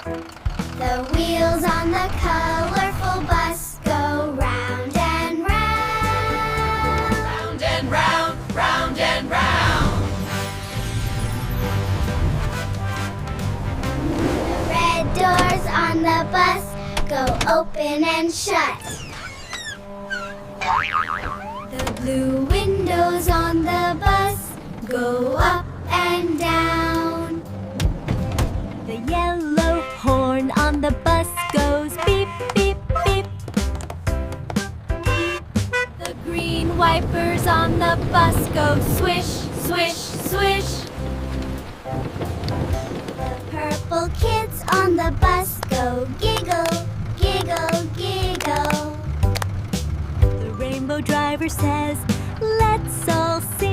The wheels on the colorful bus go round and round. Round and round, round and round. The red doors on the bus go open and shut. The blue windows on the bus go up and down. The yellow horn on the bus goes beep, beep, beep. The green wipers on the bus go swish, swish, swish. The purple kids on the bus go giggle, giggle, giggle. The rainbow driver says, let's all sing.